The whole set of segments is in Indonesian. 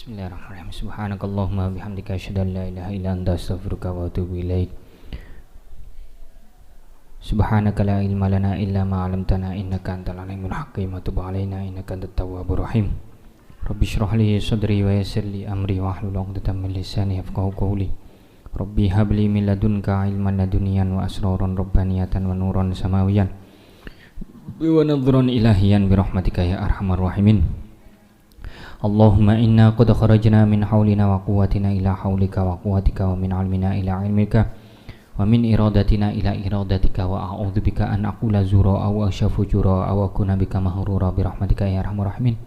Bismillahirrahmanirrahim. Subhanakallahumma bihamdika asyhadu an la ilaha illa anta astaghfiruka wa atubu ilaik. Subhanaka la ilma lana illa ma 'allamtana innaka antal alimul hakim wa tub 'alaina innaka antat tawwabur rahim. Rabbi shrah li sadri wa yassir li amri wa hlul 'uqdatam min lisani yafqahu qawli. Rabbi habli min ladunka ilman laduniyan wa asraran rabbaniyatan wa nuran samawiyan wa nadhran ilahiyan bi rahmatika ya arhamar rahimin. Allahumma inna qad kharajna min hawlina wa quwwatina ila hawlika wa quwwatika wa min ilmina ila ilmika wa min iradatina ila iradatika wa a'udzubika an aqula zura aw ashafu jura aw akuna bika mahrura bi rahmatika ya arhamar rahimin.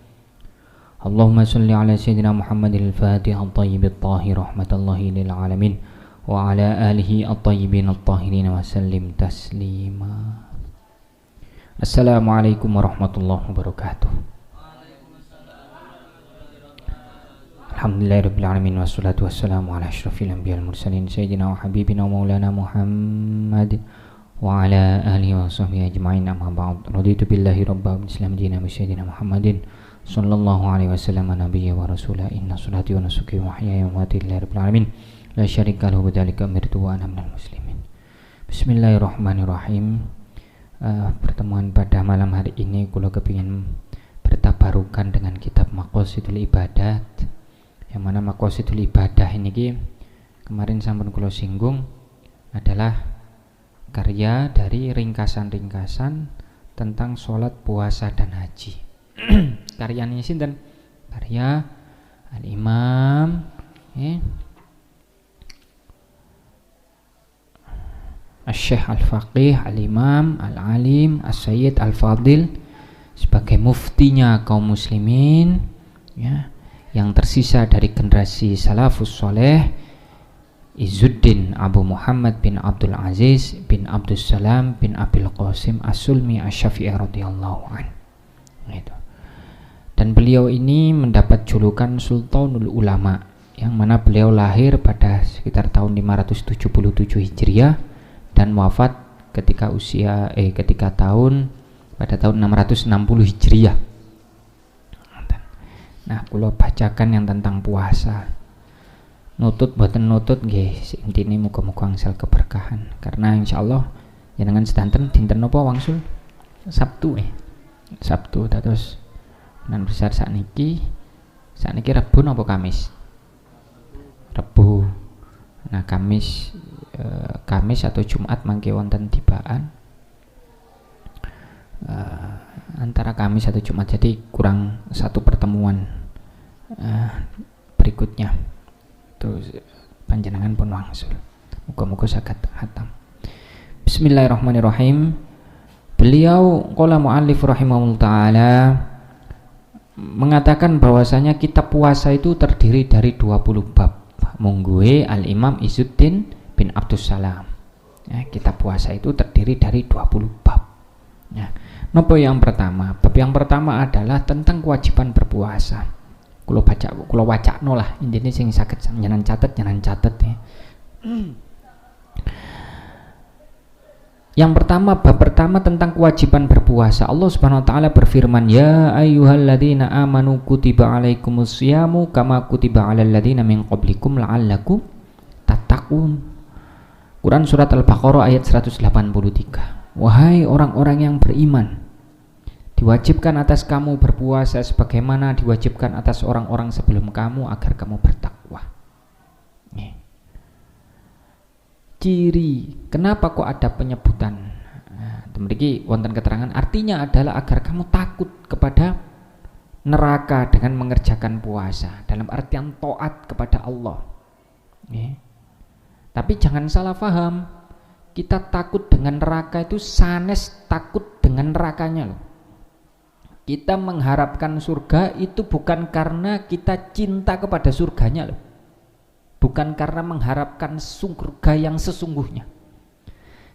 Allahumma salli ala sayyidina Muhammadil fatih at-tayyib at-tahir rahmatullahi lil alamin wa ala alihi at-tayyibin at-tahirin wa sallim taslima. Assalamualaikum warahmatullahi wabarakatuh. Alhamdulillahirrabbilalamin wassalatu wassalamu ala ashrafil anbiya wal mursalin sayyidina wa habibina wa maulana Muhammad wa ala alihi wa sahbihi ajma'in amma ba'd. Raditu billahi rabban islam dina wa sayyidina Muhammadin sallallahu alaihi wasallam nabiyya wa rasulah. Inna salati wa nusuki wa mahyaya wa mamati lillahi rabbil alamin la syarika lahu wa bidzalika umirtu wa ana minal muslimin. Bismillahirrahmanirrahim. Pertemuan pada malam hari ini kula kepingin bertabarukan dengan kitab Maqasidul Ibadat, yang mana Maqasidul Ibadah ini kemarin sampun kula singgung adalah karya dari ringkasan-ringkasan tentang sholat, puasa dan haji. Karyanya sinten? Karya Al-Imam Asy-Syaikh Al-Faqih Al-Imam Al-Alim As-Sayyid Al-Fadil sebagai muftinya kaum muslimin, ya, yang tersisa dari generasi salafus soleh, Izzuddin Abu Muhammad bin Abdul Aziz bin Abdus Salam bin Abil Qasim As-Sulmi Asy-Syafi'i radhiyallahu an. Gitu. Dan beliau ini mendapat julukan Sultanul Ulama, yang mana beliau lahir pada sekitar tahun 577 Hijriah dan wafat ketika pada tahun 660 Hijriah. Nah, kula bacakan yang tentang puasa. Nutut boten nutut nggih, intine muga-muga angsal keberkahan. Karena insyaallah jenengan sedanten dinten napa wangsul? Sabtu Sabtu terus nan besar sakniki Rebo napa Kamis? Rebo. Nah, Kamis atau Jumat mangke wonten tibaan. Antara Kamis atau Jumat, jadi kurang satu pertemuan berikutnya terus panjenengan pun wangsul, muga-muga saged khatam. Bismillahirrahmanirrahim. Beliau qala muallif rahimahullah taala mengatakan bahwasanya kitab puasa itu terdiri dari 20 bab. Mungguhe Al-Imam Izzuddin bin Abdus Salam, ya, kitab puasa itu terdiri dari 20 bab, ya. Nopo yang pertama? Bab yang pertama adalah tentang kewajiban berpuasa. Kulo wacakno lah, intine sing saged nyenan catet ya. Yang pertama, bab pertama tentang kewajiban berpuasa. Allah Subhanahu wa taala berfirman, "Ya ayyuhalladzina amanu kutiba alaikumus syamu kama kutiba alal ladzina min qablikum la'allakum tattaqun." Quran surat Al-Baqarah ayat 183. Wahai orang-orang yang beriman, diwajibkan atas kamu berpuasa sebagaimana diwajibkan atas orang-orang sebelum kamu agar kamu bertakwa. Ciri kenapa kok ada penyebutan mriki wonten keterangan, artinya adalah agar kamu takut kepada neraka dengan mengerjakan puasa, dalam artian taat kepada Allah. Tapi jangan salah paham, kita takut dengan neraka itu sanes takut dengan nerakanya loh. Kita mengharapkan surga itu bukan karena kita cinta kepada surganya loh, bukan karena mengharapkan surga yang sesungguhnya.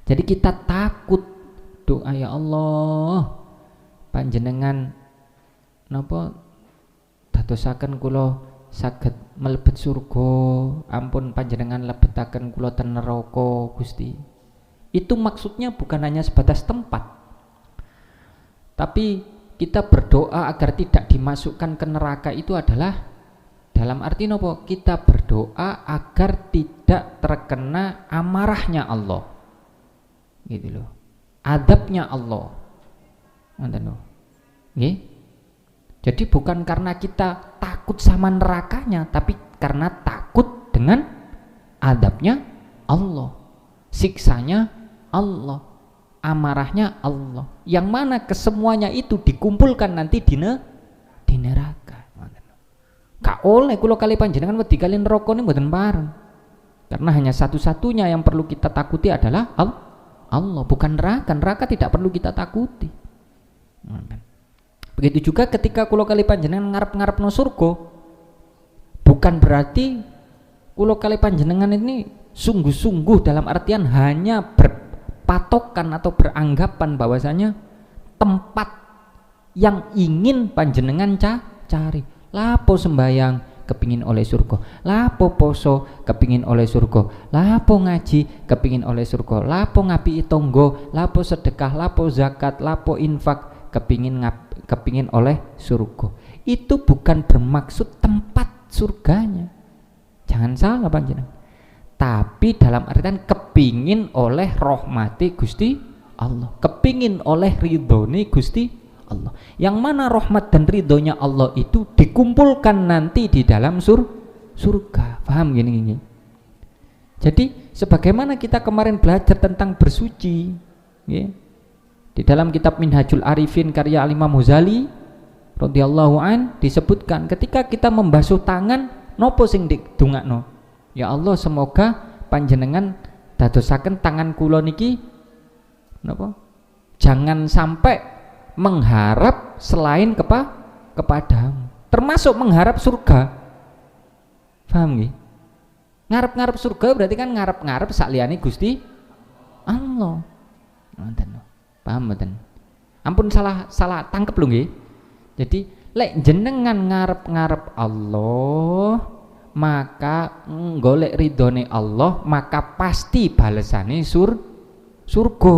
Jadi kita takut, doa ya Allah panjenengan napa dadosaken kula saged mlebet surga, ampun panjenengan lebetaken kula ten neraka Gusti. Itu maksudnya bukan hanya sebatas tempat, tapi kita berdoa agar tidak dimasukkan ke neraka itu adalah Dalam arti nopo? Kita berdoa agar tidak terkena amarahnya Allah. Gitu loh. Adabnya Allah. Ngoten lho. Nggih. Jadi bukan karena kita takut sama nerakanya, tapi karena takut dengan adabnya Allah, siksanya Allah, amarahnya Allah. Yang mana kesemuanya itu dikumpulkan nanti di neraka. Gak oleh kula kali panjenengan wedi kali neraka ini mboten bareng. Karena hanya satu-satunya yang perlu kita takuti adalah Allah, bukan neraka. Neraka tidak perlu kita takuti. Begitu juga ketika kula kali panjenengan ngarep-ngarep no surga, bukan berarti kula kali panjenengan ini sungguh-sungguh dalam artian hanya berpatokan atau beranggapan bahwasanya tempat yang ingin panjenengan cari. Lapo sembayang kepingin oleh surga, lapo poso kepingin oleh surga, lapo ngaji kepingin oleh surga, lapo ngapi tonggo, lapo sedekah, lapo zakat, lapo infak kepingin oleh surga. Itu bukan bermaksud tempat surganya, jangan salah panjenengan, tapi dalam artian kepingin oleh rahmati Gusti Allah, kepingin oleh ridhoni Gusti Allah. Yang mana rahmat dan ridhonya Allah itu dikumpulkan nanti di dalam surga. Paham gini? Jadi sebagaimana kita kemarin belajar tentang bersuci, ya, di dalam kitab Minhajul Arifin karya Imam Ghazali radhiyallahu an disebutkan ketika kita membasuh tangan nopo sing didongakno. Ya Allah, semoga panjenengan dadosaken tangan kula niki napa? Jangan sampai mengharap selain kepadamu, termasuk mengharap surga. Paham nggih? Ngarep-ngarep surga berarti kan ngarep-ngarep sakliyane Gusti Allah. Ngoten. Paham mboten? Ampun salah tangkep lho nggih. Jadi lek jenengan ngarep-ngarep Allah, maka golek ridhone Allah, maka pasti balesane surga.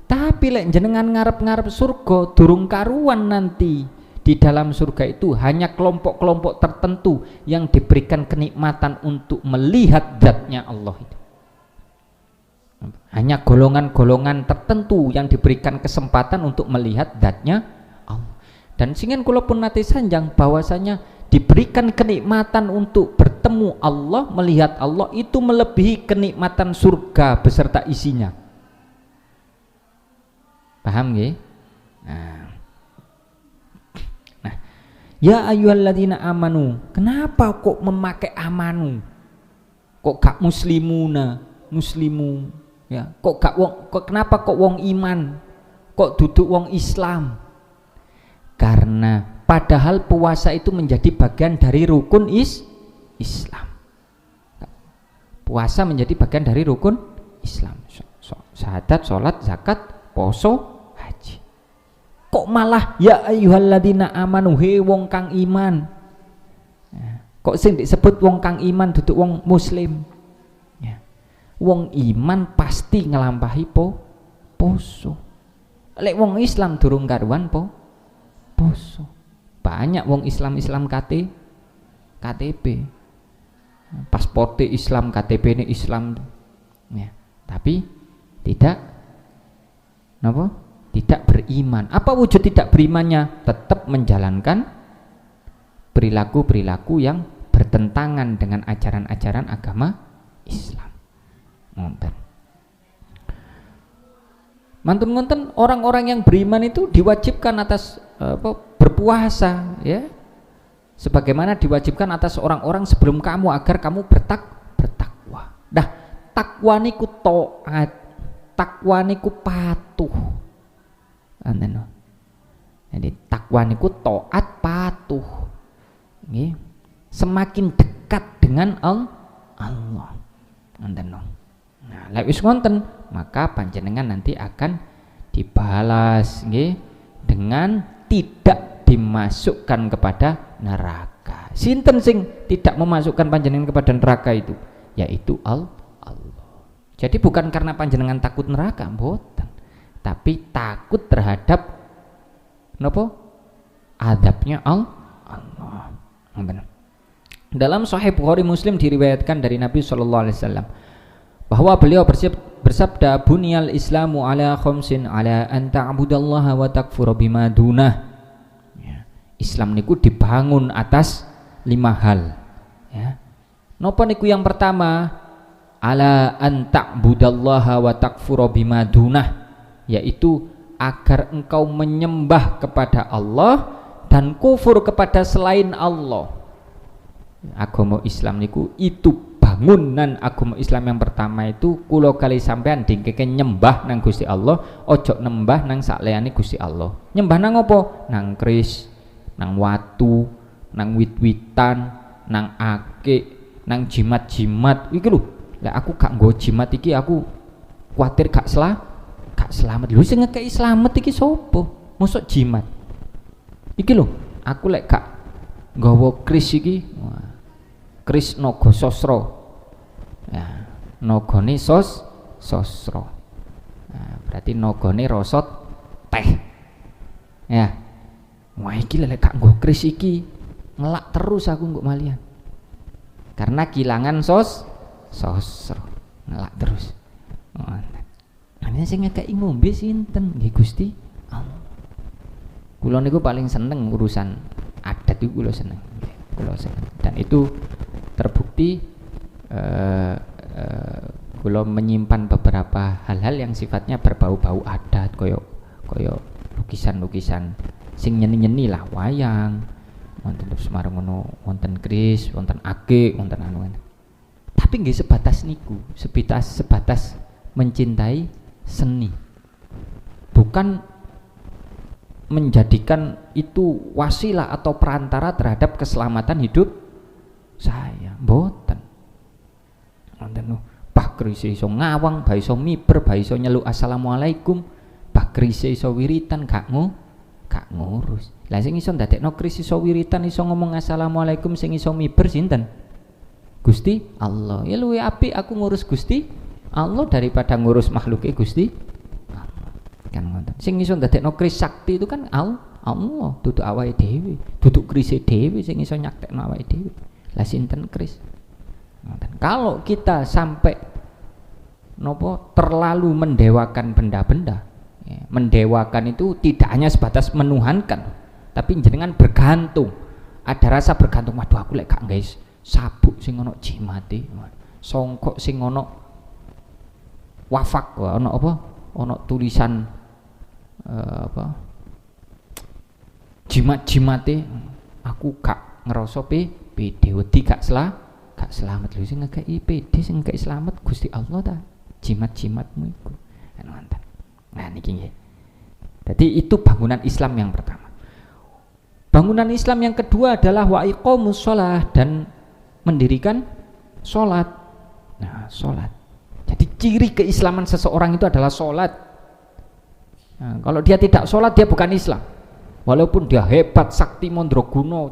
Tapi lek jenengan ngarep-ngarep surga durung karuan, nanti di dalam surga itu hanya kelompok-kelompok tertentu yang diberikan kenikmatan untuk melihat zatnya Allah itu. Hanya golongan-golongan tertentu yang diberikan kesempatan untuk melihat zatnya Allah. Dan singen kula pun nate sanjang bahwasanya diberikan kenikmatan untuk bertemu Allah, melihat Allah itu melebihi kenikmatan surga beserta isinya. Paham nggih? Nah, ya ayyuhalladzina amanu, kenapa kok memakai amanu? Kok gak muslimuna, muslimu, ya? Kenapa kok wong iman? Kok duduk wong Islam? Karena padahal puasa itu menjadi bagian dari rukun Islam. Puasa menjadi bagian dari rukun Islam. Syahadat, salat, zakat, poso, haji. Kok malah ya ayyuhalladzina amanu, he wong kang iman. Kok sing disebut wong kang iman duduk wong muslim? Ya. Wong iman pasti ngelampahi poso. Lek wong Islam durung karuan poso. Banyak wong Islam KTP. Pasporte Islam, KTP ini Islam. Ya. Tapi tidak beriman. Apa wujud tidak berimannya? Tetap menjalankan perilaku-perilaku yang bertentangan dengan ajaran-ajaran agama Islam. Mantun-mantun orang-orang yang beriman itu diwajibkan atas berpuasa, ya. Sebagaimana diwajibkan atas orang-orang sebelum kamu agar kamu bertakwa. Nah, takwa niku taat, takwa niku patuh. Jadi takwa niku taat patuh. Nggih. Semakin dekat dengan Allah. Nah, lek wis ngoten, maka panjenengan nanti akan dibalas nggih dengan tidak dimasukkan kepada neraka. Sinten sing tidak memasukkan panjenengan kepada neraka itu? Yaitu Allah. Jadi bukan karena panjenengan takut neraka, mboten, tapi takut terhadap napa? Adabnya Allah. Dalam Sahih Bukhari Muslim diriwayatkan dari Nabi sallallahu alaihi wasallam bahwa beliau bersabda, bunyal islamu ala khamsin ala an ta'budallaha wa takfura bima dunah. Ya. Islam niku dibangun atas 5 hal. Ya. Napa niku yang pertama? Ala an ta'budallaha wa takfura bima dunah, yaitu agar engkau menyembah kepada Allah dan kufur kepada selain Allah. Agama Islam niku itu bangunan agama Islam yang pertama itu kula kali sampean dingkeke nyembah nang Gusti Allah, ojo nembah nang sakliyane Gusti Allah. Nyembah nang apa? Nang kris, nang watu, nang wit-witan, nang akik, nang jimat-jimat. Iki lho, lah aku gak nggo jimat iki aku kuwatir gak selamat. Lho sing ngekeki slamet iki sapa? Mosok jimat. Iki lho, aku lek gak nggawa kris iki, kris naga sasra. Ya, nagane sasra. Nah, berarti nagane rasa teh. Ya. Wah iki lek gak nggo kris iki ngelak terus aku nggo malian. Karena kilangan sasra. Ngelak terus. Ana sing ngekeki ngombe sinten? Nggih Gusti Allah. Kula niku paling seneng urusan adat itu kula seneng. Dan itu terbukti kula menyimpan beberapa hal-hal yang sifatnya berbau-bau adat, koyo lukisan-lukisan sing nyeni-nyeni lah, wayang wonten Semarang ngono, wonten kris, wonten akik, wonten anu. Tapi nggih sebatas niku, sebatas mencintai seni, bukan menjadikan itu wasilah atau perantara terhadap keselamatan hidup saya. Mboten. Wonten bah krise iso ngawang, bah iso miber, bah iso nyeluk assalamualaikum, bah krise iso wiritan gak ngurus. Lah sing iso ndadekno kris iso wiritan, iso ngomong assalamualaikum, sing iso miber sinten? Gusti Allah. Ya luwih apik aku ngurus Gusti Allah daripada ngurus makhluke Gusti Allah. Kan ngoten. Sing iso ndadekno kris sakti itu kan Allah, duduk awake dhewe, duduk krise dhewe sing iso nyaktekno awake dhewe. Lah sinten kris? Ngoten. Kalau kita sampai terlalu mendewakan benda-benda, ya, mendewakan itu tidak hanya sebatas menuhankan, tapi jenengan bergantung. Ada rasa bergantung, waduh aku lek gak guys sabuk sing ono jimate, songkok sing ono wafak, ono apa? Ono tulisan jimat-jimate, aku gak ngerasa pede, wedi gak selamat. Lho sing ngekeki pede, sing ngekeki selamat Gusti Allah ta. Jimat-jimatmu iku. Nah niki nggih. Jadi itu bangunan Islam yang pertama. Bangunan Islam yang kedua adalah wa iqamus shalah, dan mendirikan salat. Nah, salat. Jadi ciri keislaman seseorang itu adalah salat. Nah, kalau dia tidak salat dia bukan Islam. Walaupun dia hebat, sakti, mandraguna,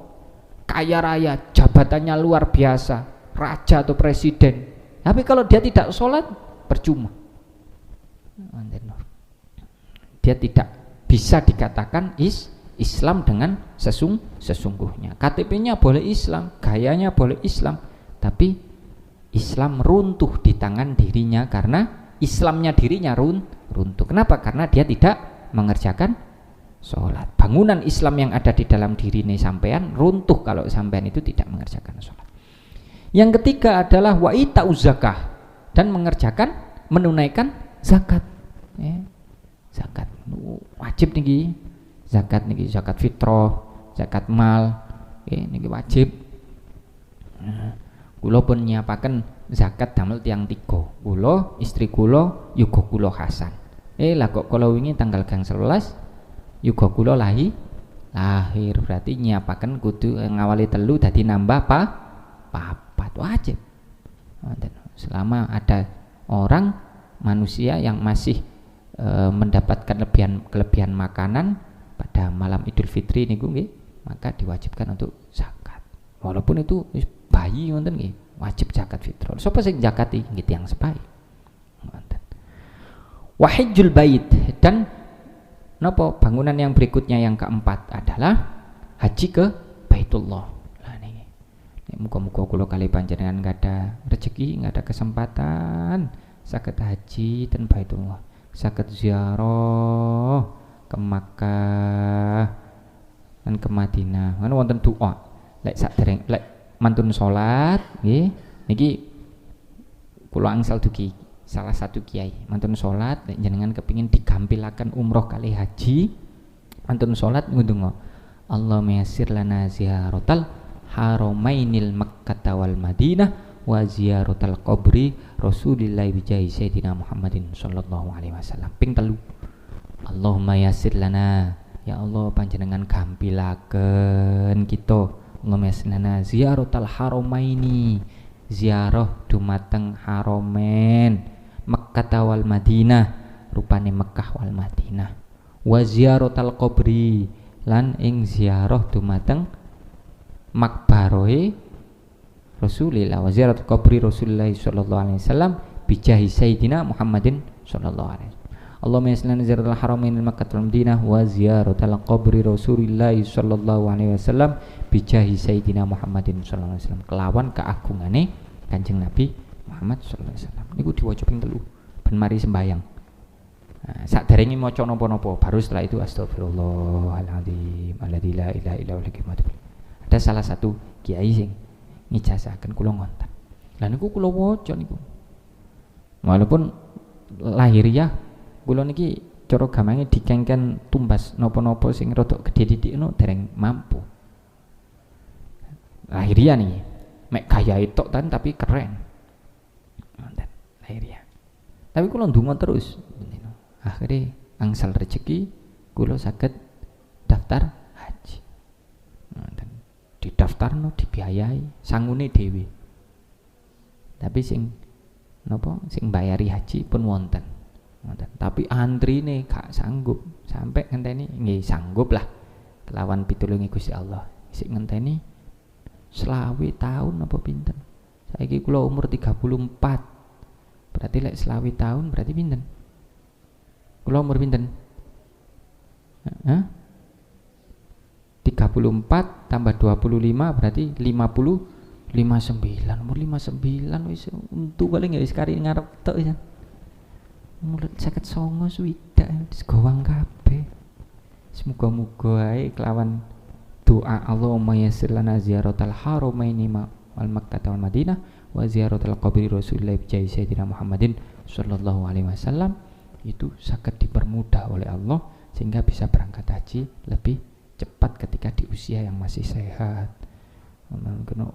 kaya raya, jabatannya luar biasa, raja atau presiden, tapi kalau dia tidak sholat percuma. Dia tidak bisa dikatakan Islam dengan sesungguhnya. KTP-nya boleh Islam, gayanya boleh Islam, tapi Islam runtuh di tangan dirinya karena Islamnya dirinya runtuh. Kenapa? Karena dia tidak mengerjakan sholat. Bangunan Islam yang ada di dalam diri ini sampean runtuh kalau sampean itu tidak mengerjakan sholat. Yang ketiga adalah wa ita'uz zakah, dan menunaikan zakat. Ya. Zakat wajib niki, zakat niki, zakat fitrah, zakat mal, niki wajib. Kula pun nyiapaken zakat damel tiyang 3. Kula, istri kula, yuga kula Hasan. Lah kok kala wingi tanggal 11 yuga kula lahir, berarti nyiapaken kudu ngawali 3 dadi nambah papat wajib. Selama ada orang manusia yang masih mendapatkan kelebihan makanan pada malam Idul Fitri niku nggih, maka diwajibkan untuk zakat. Walaupun itu bayi wonten nggih, wajib zakat fitrah. Sapa sing zakati nggih tiyang sepahe. Wonten. Wa hajjul bait, dan napa bangunan yang berikutnya yang keempat adalah haji ke Baitullah. Lah niki. Muga-muga kula kali panjenengan ada rezeki, ada kesempatan saged haji ten Baitullah, saged ziarah ke Makkah dan ke Madinah. Ngono wonten doa. Lek sadereng lek mantun salat nggih niki kula angsal dugi salah satu kiai mantun salat lek jenengan kepingin digampilaken umroh kali haji mantun salat ngundunga Allahumma yassir lana ziyaratal haramainil Makkah wal Madinah wa ziyaratal qabri Rasulillah bijahi Sayyidina Muhammadin sallallahu alaihi wasallam. Ping 3. Allahumma yassir lana, ya Allah panjenengan gampilaken kita. Allahumma yassir lana ziyaratal haramaini, ziarah dumateng haramain Makkah wal Madinah, rupane Mekah wal Madinah. Wa ziyaratal qabri, lan ing ziarah dumateng makbarohe Rasulillah, wa ziyaratul qabri Rasulillah sallallahu alaihi wasallam bijahi Sayyidina Muhammadin sallallahu alaihi wasallam. Allahumma yassir ziyaratal haramain Makkah wal Madinah wa ziyaratul qabri Rasulillah sallallahu alaihi wasallam bijahi Sayyidina Muhammadin sallallahu alaihi wasallam, kelawan keagungane Kanjeng Nabi Muhammad sallallahu alaihi wasallam. Niku diwaca ping 3 ben mari sembayang. Nah, saderenge maca napa-napa baru setelah itu astagfirullahaladzim alladzi la ilaha illa huwal. Ada salah satu kiai sing ngijazahaken kula ngonten. Lah niku kula waca niku. Walaupun lahiriah kula niki cara gamange dikengken tumbas napa-napa sing rada gedhe titik no dereng mampu. Lahiriah niki mek gaya tok tan tapi keren. Ngonten lahiriah. Tapi kula ndonga terus. Akhirnya angsal rezeki kula saged daftar haji. Ngonten. Didaftarno dibiayai sangune dhewe. Tapi sing napa sing bayari haji pun wonten. Tapi antrine gak sanggup sampai ngenteni nggih sanggup lah kelawan pitulunge Gusti Allah. Sik ngenteni 20 tahun apa pinten. Saiki kula umur 34. Berarti lek 20 tahun berarti pinten? Kula umur pinten? 34 tambah 25 berarti 59. Umur 59 wis untu paling wis kari ngarep tok ya. Umur 59 swidak wis gowang kabeh. Semoga-moga ae kelawan doa Allahumma yassir lana ziyaratal haramaini wal Makkah wal Madinah wa ziyaratal qabri Rasulillah bi Sayyidina Muhammadin sallallahu alaihi wasallam itu sangat dipermudah oleh Allah sehingga bisa berangkat haji lebih cepat ketika di usia yang masih sehat.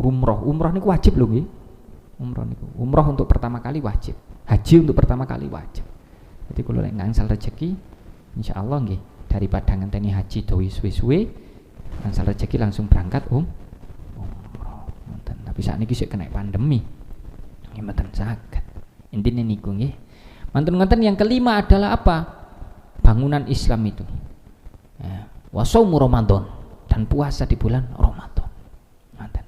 Umroh niku wajib lho nggih. Umroh untuk pertama kali wajib. Haji untuk pertama kali wajib. Jadi kalau lek ngangsal rezeki insyaallah nggih daripada ngenteni haji dawi suwe-suwe ngangsal rezeki langsung berangkat umroh. Tapi saat niki sik kena pandemi. Nggih mboten saged. Intine niku nggih. Mantun-mantun yang kelima adalah apa? Bangunan Islam itu. Ya, wa shaumu Ramadan, dan puasa di bulan Ramadan. Mantun.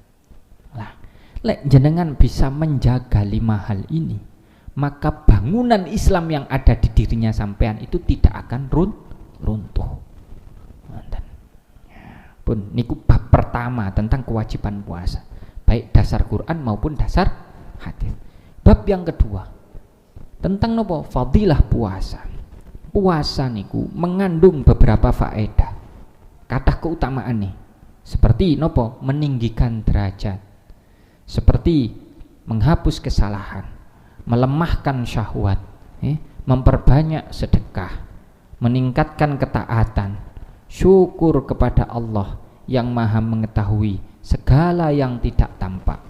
Lah, lek jenengan bisa menjaga 5 hal ini, maka bangunan Islam yang ada di dirinya sampean itu tidak akan runtuh. Mantun. Ya, pun niku bab pertama tentang kewajiban puasa, baik dasar Quran maupun dasar hadis. Bab yang kedua tentang nopo fadilah puasa. Puasa niku mengandung beberapa faedah. Kathah keutamaan nih. Seperti nopo meninggikan derajat. Seperti menghapus kesalahan, melemahkan syahwat, memperbanyak sedekah, meningkatkan ketaatan, syukur kepada Allah yang Maha mengetahui segala yang tidak tampak,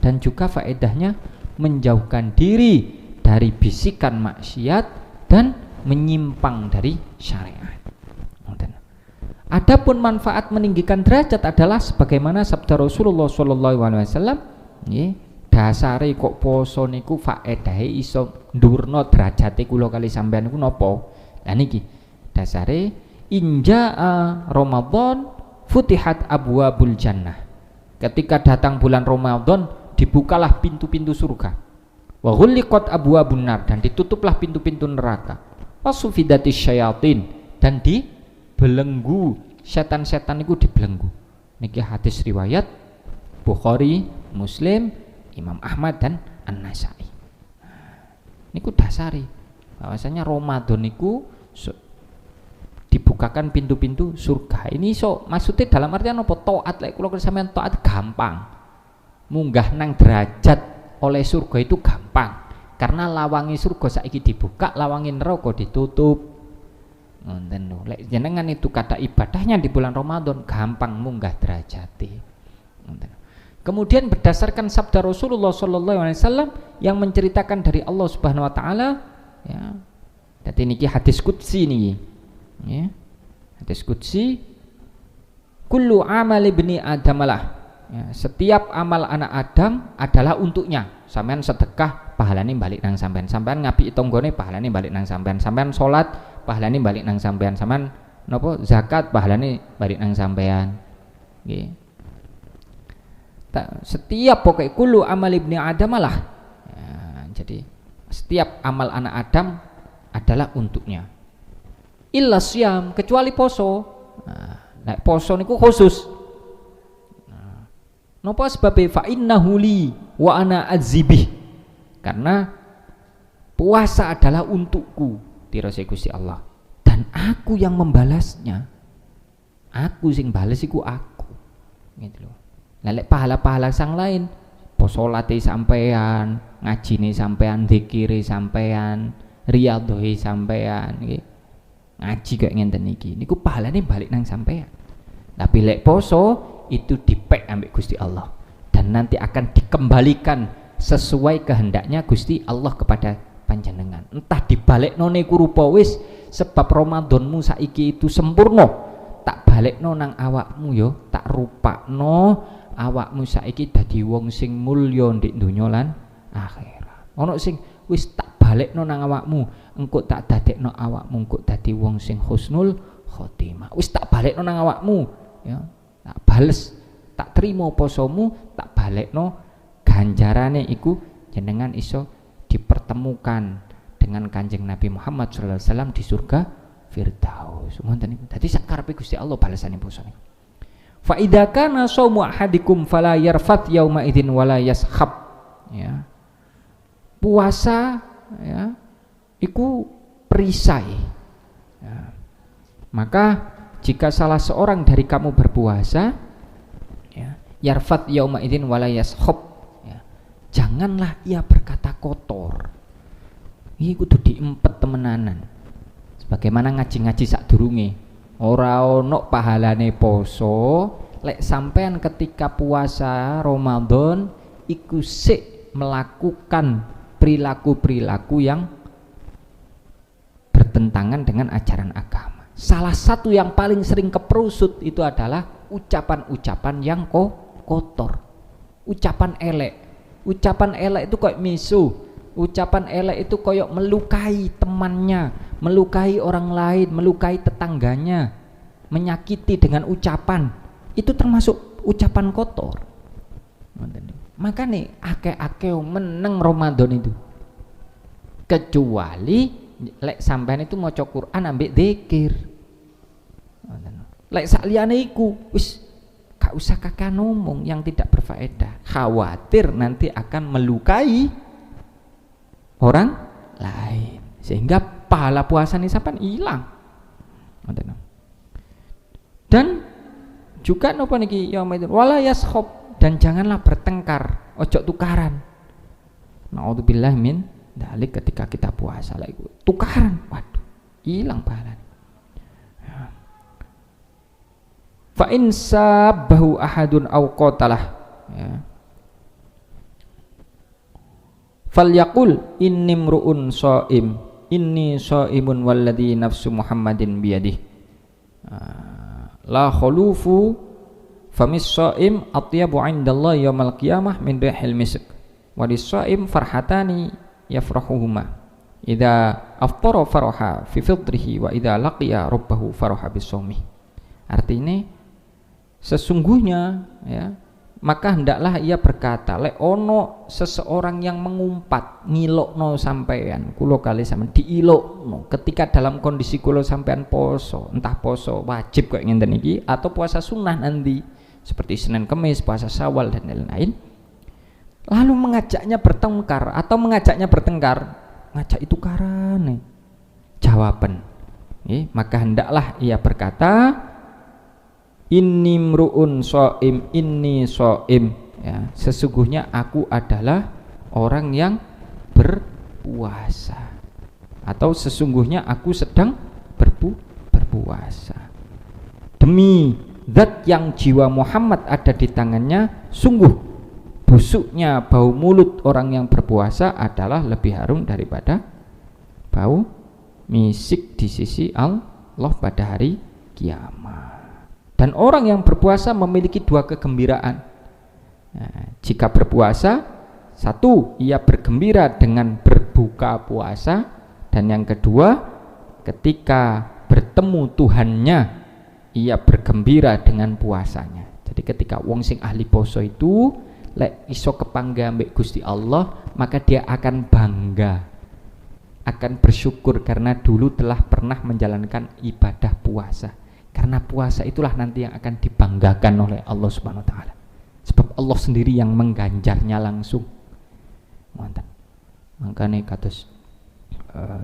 dan juga faedahnya menjauhkan diri dari bisikan maksiat dan menyimpang dari syariat. Adapun manfaat meninggikan derajat adalah sebagaimana sabda Rasulullah sallallahu alaihi wasallam, dasare kok poso niku faedahe iso ndurno derajate kula kali sampean niku napa? Lah niki dasare injaa Ramadan futihat abwabul jannah. Ketika datang bulan Ramadan dibukalah pintu-pintu surga. Wa ghulliqat abwabun nar, dan ditutuplah pintu-pintu neraka. Wasufidatis syayatin, dan dibelenggu setan-setan itu dibelenggu. Niki hadis riwayat Bukhari Muslim, Imam Ahmad dan An-Nasai. Niku dasari bahwasanya Ramadan niku dibukakan pintu-pintu surga. Ini maksudnya dalam artian apa? Taat lek kula sampean taat gampang. Munggah nang derajat oleh surga itu gampang. Karena lawangi surga saiki dibuka, lawangi neraka ditutup. Ngoten lho. Lek jenengan itu kata ibadahnya di bulan Ramadan gampang munggah derajate. Ngoten. Kemudian berdasarkan sabda Rasulullah SAW yang menceritakan dari Allah Subhanahu Wa Taala, ya. Jadi niki hadis qudsi niki. Ya. Hadis qudsi, kullu amali ibni adamalah. Ya, setiap amal anak Adam adalah untuknya. Sampean sedekah, pahalane balik nang sampean. Sampean ngapiki tanggane, pahalane balik nang sampean. Sampean salat, pahalane balik nang sampean. Sampean napa zakat, pahalane balik nang sampean. Nggih. Setiap pokoknya kullu amal ibni Adam lah. Ya, jadi setiap amal anak Adam adalah untuknya. Illa siyam, kecuali poso. Nah, poso niku khusus. Napa sebabe fa innahu li wa ana adzibih. Karena puasa adalah untukku, tirose Gusti Allah, dan aku yang membalasnya. Aku sing bales iku aku. Gitu loh. Lek pahala-pahala sang lain, posolate sampean, ngajine sampean, dzikire sampean, riyadhohe sampean nggih. Ngaji kok ngenten iki. Niku pahalane balik nang sampean. Tapi lek poso itu dipek ambek Gusti Allah dan nanti akan dikembalikan sesuai kehendaknya Gusti Allah kepada panjenengan. Entah dibalekno niku rupa wis sebab Ramadanmu saiki itu sempurna, tak balekno nang awakmu yo, tak rupakno awakmu saiki dadi wong sing mulya ndek donya lan akhirat. Ana sing wis tak balekno nang awakmu, engko tak dadekno awakmu engko dadi wong sing husnul khotimah. Wis tak balekno nang awakmu, ya. Tak bales, tak terima posomu, tak balekno ganjarane iku jenengan iso dipertemukan dengan Kanjeng Nabi Muhammad SAW di surga Firdaus. Ngoten niku. Dadi sak karepe Gusti Allah balesane poso niku. Fa idza kana shaumu ahadikum fala yarfat yauma idzin wala yashab. Ya. Puasa ya iku perisai. Ya. Maka jika salah seorang dari kamu berpuasa, ya, yarfat yauma idzin wala yashab. Ya. Janganlah ia berkata kotor. Iki kudu diempet temenanan. Sebagaimana ngaji-ngaji sadurunge. Ora ono pahalane poso lek sampean ketika puasa Ramadan iku sik melakukan perilaku-perilaku yang bertentangan dengan ajaran agama. Salah satu yang paling sering keperusut itu adalah ucapan-ucapan yang kotor, ucapan elek. Ucapan elek itu kayak misu, ucapan elek itu kayak melukai temannya, melukai orang lain, melukai tetangganya, menyakiti dengan ucapan. Itu termasuk ucapan kotor. Maka nih akeh-akeh meneng Ramadan itu, kecuali lek sampean itu maca Quran ambek zikir. Lek sakliyane iku wis gak usah kakak ngomong yang tidak berfaedah. Khawatir nanti akan melukai orang lain sehingga pahala puasa nih sampean hilang. Dan juga napa niki ya wala yashab, dan janganlah bertengkar, ojo tukaran. Naudzubillah min dalik ketika kita puasa lagi tukaran, waduh hilang pahala. Ya. Fa in sabahu ahadun aw qatalah, ya. Falyaqul inni mru'un shaim inni shaimun walladzi nafsu Muhammadin biyadihi la khulufu famis shaim atyabu 'indallahi yaumil qiyamah min rihil misk wa lis-shaim farhatani yafrahuhuma idza aftara faraha fi fitrihi wa idza laqiya rabbahu faraha bisawmi. Artinya sesungguhnya ya, maka hendaklah ia berkata lek ono seseorang yang mengumpat ngilokno sampean kula kali sampean diilokno ketika dalam kondisi kula sampean poso, entah poso wajib kok ngenten iki atau puasa sunnah nanti seperti Senin Kemis, puasa Syawal dan lain-lain. lalu mengajaknya bertengkar atau mengajaknya bertengkar, ngajak itu karane jawaban. Maka hendaklah ia berkata, inni mru'un shaim, inni shaim, ya, sesungguhnya aku adalah orang yang berpuasa, atau sesungguhnya aku sedang berpuasa. Demi zat yang jiwa Muhammad ada di tangannya, sungguh busuknya bau mulut orang yang berpuasa adalah lebih harum daripada bau misik di sisi Allah pada hari kiamat. Dan orang yang berpuasa memiliki dua kegembiraan. Nah, jika berpuasa, satu, ia bergembira dengan berbuka puasa, dan yang kedua, ketika bertemu Tuhannya, ia bergembira dengan puasanya. Jadi ketika wong sing ahli poso itu lek iso kepangga ambek Gusti Allah, maka dia akan bangga, akan bersyukur karena dulu telah pernah menjalankan ibadah puasa. Karena puasa itulah nanti yang akan dibanggakan oleh Allah Subhanahu wa taala. Sebab Allah sendiri yang mengganjarnya langsung. Makanya kados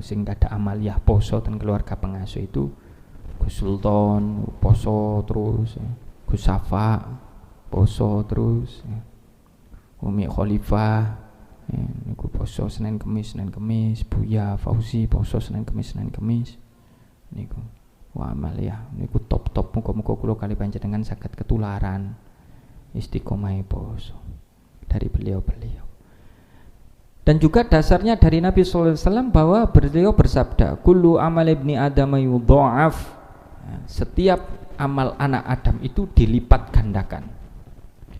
sing ada amaliyah poso dan keluarga pengasuh itu Gus Sultan poso terus, Gus Safa poso terus, Umi Khalifah niku poso Senin Kemis, Buya Fauzi poso Senin Kemis niku. Wah amaliyah niku top muga-muga kula kali panjenengan saged ketularan istiqomah poso dari beliau-beliau. Dan juga dasarnya dari Nabi sallallahu alaihi wasallam bahwa beliau bersabda, kullu amal ibni adam yudha'af, setiap amal anak Adam itu dilipat gandakan.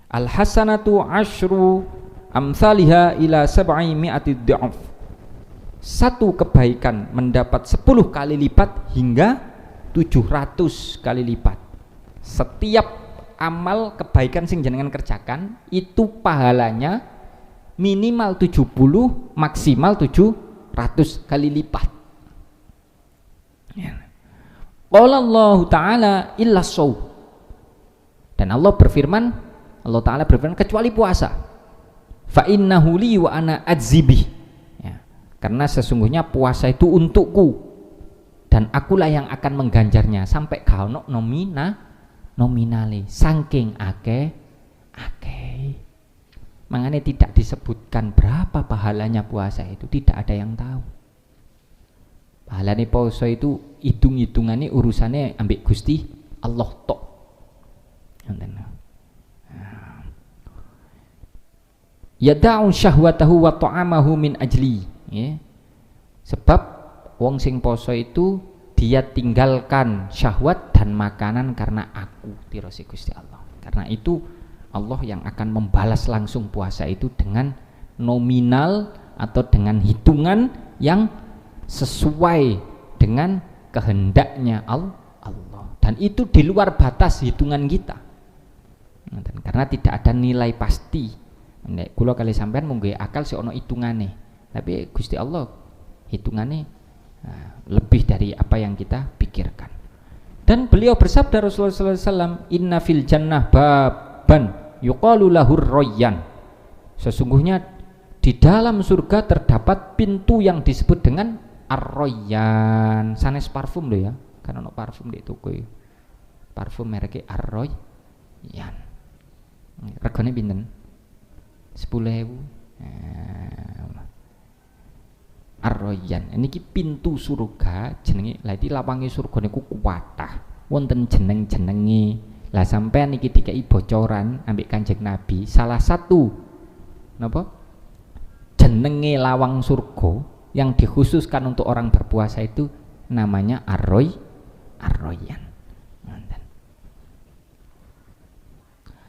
Al hasanatu asyru amsalha ila sab'i mi'ati dha'af. Satu kebaikan mendapat 10 kali lipat hingga 700 kali lipat. Setiap amal kebaikan sing jenengan kerjakan itu pahalanya minimal 70, maksimal 700 kali lipat. Qala Allah Ta'ala illa shaum. Dan Allah Ta'ala berfirman kecuali puasa. Fa innahu li wa ana adzibih. Ya, karena sesungguhnya puasa itu untukku dan akulah yang akan mengganjarnya, sampai kau nominali saking ake. Makanya tidak disebutkan berapa pahalanya puasa itu, tidak ada yang tahu. Pahalanya puasa itu hitung-hitungannya urusannya ambek Gusti Allah tok. Yada'u syahwatahu wa ta'amahu min ajli, ya. Sebab wong sing poso itu dia tinggalkan syahwat dan makanan karena aku tirose Gusti Allah. Karena itu Allah yang akan membalas langsung puasa itu dengan nominal atau dengan hitungan yang sesuai dengan kehendaknya Allah. Dan itu di luar batas hitungan kita. Karena tidak ada nilai pasti. Nek kula kali sampean mung akal sik ana hitungane. Tapi Gusti Allah hitungannya lebih dari apa yang kita pikirkan. Dan beliau bersabda Rasulullah SAW, inna fil jannah baban yuqalu lahur royan. Sesungguhnya di dalam surga terdapat pintu yang disebut dengan ar-royan. Sanes parfum loh ya, karena ono parfum di toko parfum mereknya ar-royan. Regane pinten? 10.000. Ar-Royan niki pintu surga jenenge. Lah iki lawange surga niku kuwatah wonten jeneng-jenenge. Lah sampean niki dikai bocoran ambek Kanjeng Nabi, salah satu napa jenenge lawang surga yang dikhususkan untuk orang berpuasa itu namanya Ar-Royan.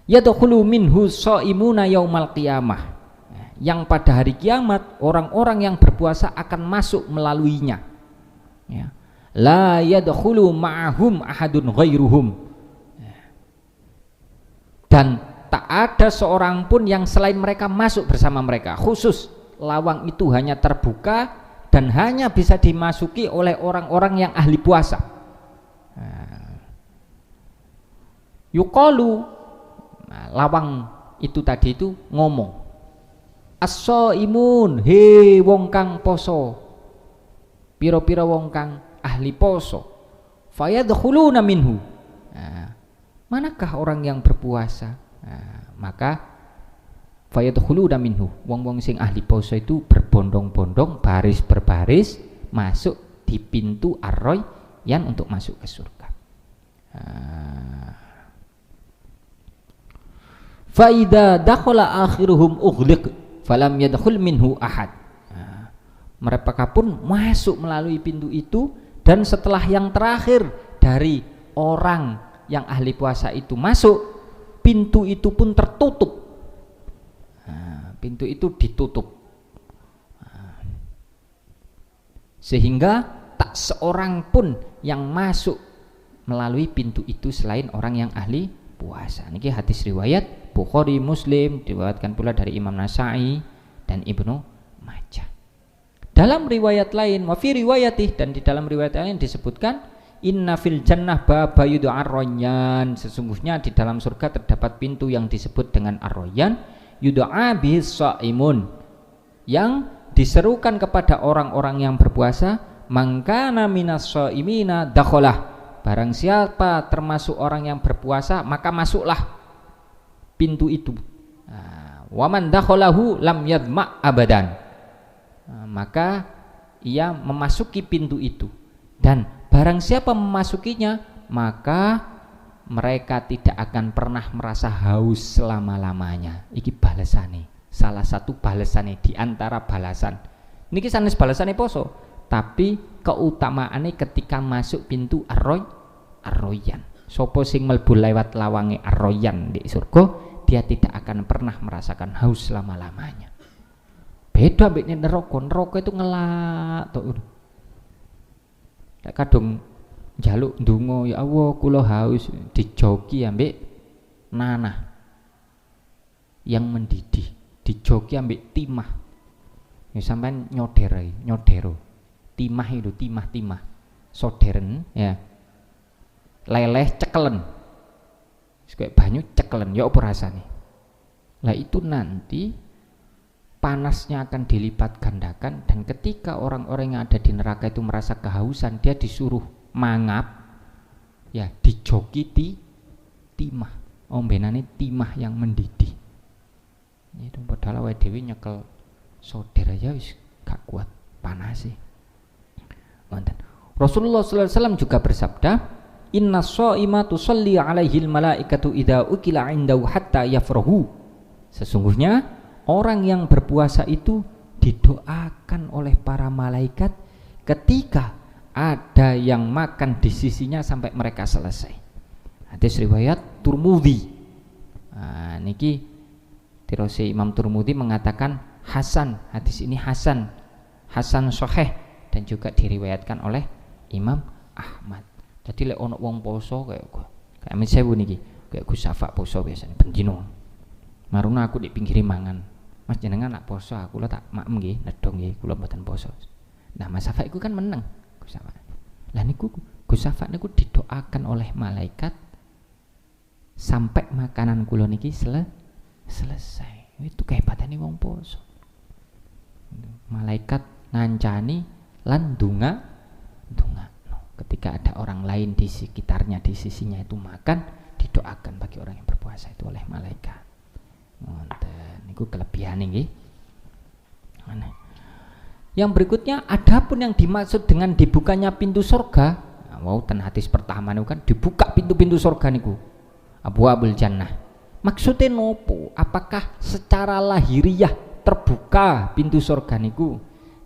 Yadkhulu minhu shaimuna yaumal qiyamah, yang pada hari kiamat orang-orang yang berpuasa akan masuk melaluinya, ya. La yadkhulu ma'ahum ahadun ghairuhum, dan tak ada seorang pun yang selain mereka masuk bersama mereka. Khusus lawang itu hanya terbuka dan hanya bisa dimasuki oleh orang-orang yang ahli puasa. Yuqalu, lawang itu tadi itu ngomong, As-shaimun, he wong kang poso, pira-pira wong kang ahli poso, fayadkhuluna minhu. Manakah orang yang berpuasa? Maka fayadkhuluna minhu, wong-wong sing ahli poso itu berbondong-bondong, baris berbaris masuk di pintu ar-rayyan untuk masuk ke surga. Fa idza dakhala akhiruhum ughliq falam yadkhul minhu ahad. Mereka pun masuk melalui pintu itu, dan setelah yang terakhir dari orang yang ahli puasa itu masuk, pintu itu pun tertutup. Pintu itu ditutup, sehingga tak seorang pun yang masuk melalui pintu itu selain orang yang ahli puasa. Niki hadis riwayat Bukhari, Muslim, diriwayatkan pula dari Imam Nasa'i dan Ibnu Majah. Dalam riwayat lain, wa fi riwayatih, dan di dalam riwayat lain disebutkan inna fil jannah baba yud'a ar-rayyan, sesungguhnya di dalam surga terdapat pintu yang disebut dengan ar-rayyan, yud'a bis shaimun, yang diserukan kepada orang-orang yang berpuasa, mangkana minas shaimina dakhalah, barang siapa termasuk orang yang berpuasa maka masuklah pintu itu. Waman dakhalahu lam yadma abadan, maka ia memasuki pintu itu, dan barang siapa memasukinya maka mereka tidak akan pernah merasa haus selama-lamanya. Iki balasane, salah satu balasane di antara balasan niki sanes balasane poso, tapi keutamaane ketika masuk pintu ar-rayyan. Sopo sing mlebu lewat lawange ar-rayyan di surga, dia tidak akan pernah merasakan haus selama-lamanya. Beda ambek neraka itu ngelak tok. Lek kadung njaluk ndonga, ya Allah kula haus, dijoki ambek nanah yang mendidih, dijoki ambek timah. Ya sampean nyodero. Timah itu timah. Soderen ya. Leleh cekelen. Kayak banyu cekelen, ya apa rasane? Lah itu nanti panasnya akan dilipat gandakan, dan ketika orang-orang yang ada di neraka itu merasa kehausan, dia disuruh mangap, ya dijoki timah, ombenane timah yang mendidih. Itu padahal awake dhewe nyekel soder aja wis gak kuat panas sih. Rasulullah sallallahu alaihi wasallam juga bersabda, inna shaima tusalli alaihil malaikatu idza ukila indahu hatta yafrahu, sesungguhnya orang yang berpuasa itu didoakan oleh para malaikat ketika ada yang makan di sisinya sampai mereka selesai. Hadis riwayat Turmudi. Niki tirose Imam Turmudi mengatakan hasan, hadis ini hasan sahih, dan juga diriwayatkan oleh Imam Ahmad. Jadi lek ono wong poso kayak sewu niki, kayak Gus Safa poso biasanya bendino. Maruna aku di pinggir mangan. Mas jenengan nak poso, aku lo tak maem nggih, nedong nggih, kula mboten poso. Nah, Mas Safa iku kan meneng Gus Safa. Lah niku Gus Safa niku didoakan oleh malaikat sampai makanan kula niki selesai. Itu kehebatane wong poso. Malaikat ngancani lan donga. Ketika ada orang lain di sekitarnya, di sisinya itu makan, didoakan bagi orang yang berpuasa itu oleh malaikat. Ngoten niku kelebihan nggih. Yang berikutnya, adapun yang dimaksud dengan dibukanya pintu surga, ten hadis pertama niku kan dibuka pintu-pintu surga niku, abwaabul jannah. Maksudnya nopo? Apakah secara lahiriah terbuka pintu surga niku?